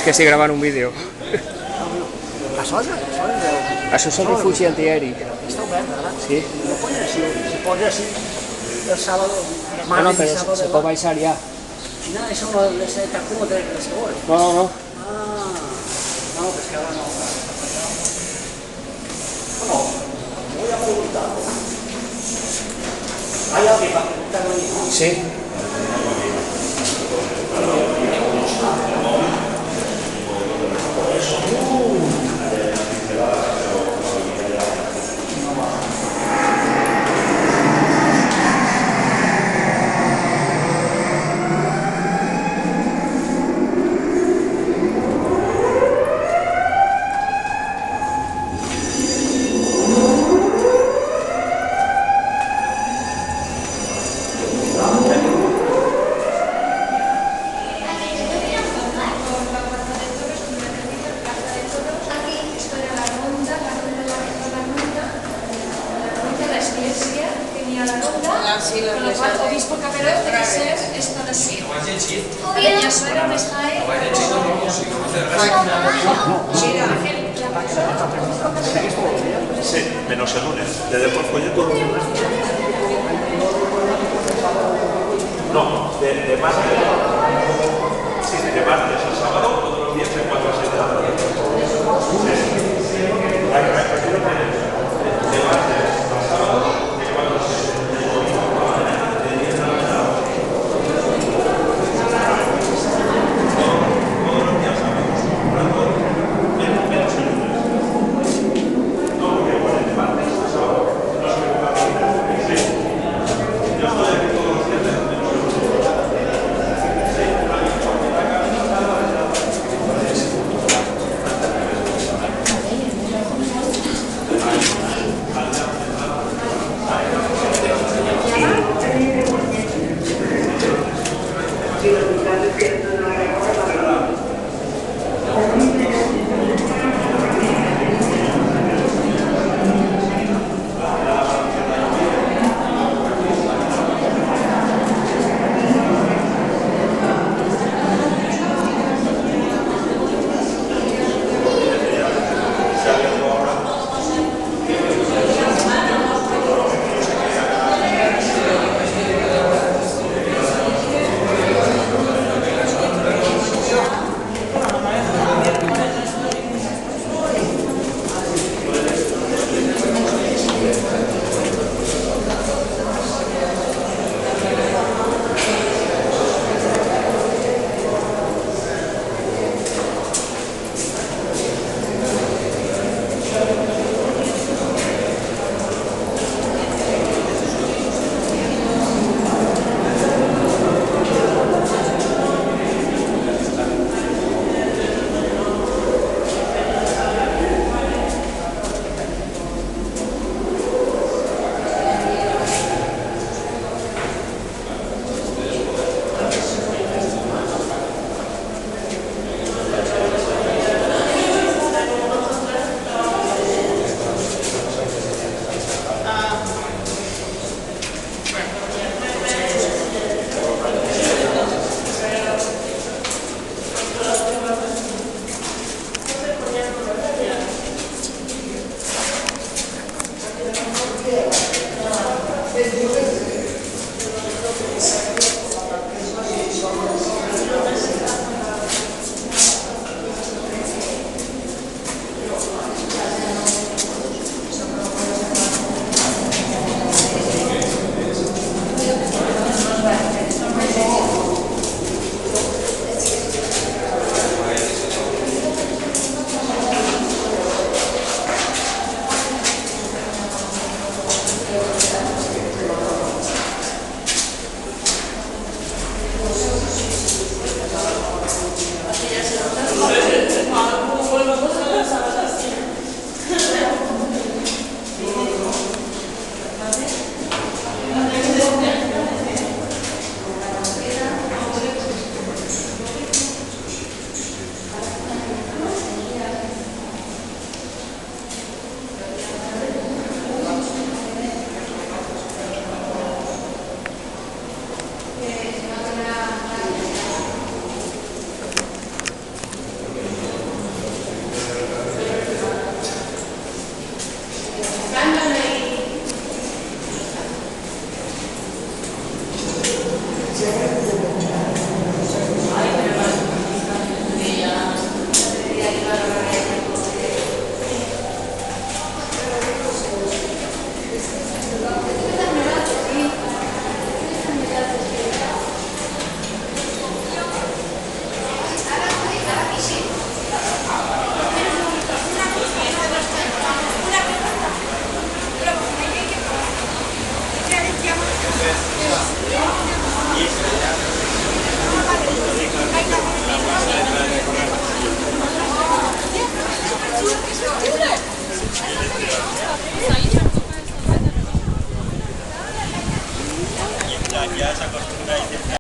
que si graven un vídeo. Això és Això és el refugi antiaeri. Està obert ara. Sí. No pot així, se pot així el sábado. No, pero se puede baixar ya. No, eso no es el cartón de la segura. No. Ah, no, pues que ahora no. Bueno, voy a preguntar. ¿Hay alguien para preguntarme a mí? Sí. Sí, con lo cual obispo Camerón debe ser esta de así. Ella suena me está ahí. Sí, menos el lunes. Desde el folleto. No, de martes. Sí, de martes al sábado, todos los días de 4 a 6 de la tarde. De martes al sábado, de 4 a 6 de la Y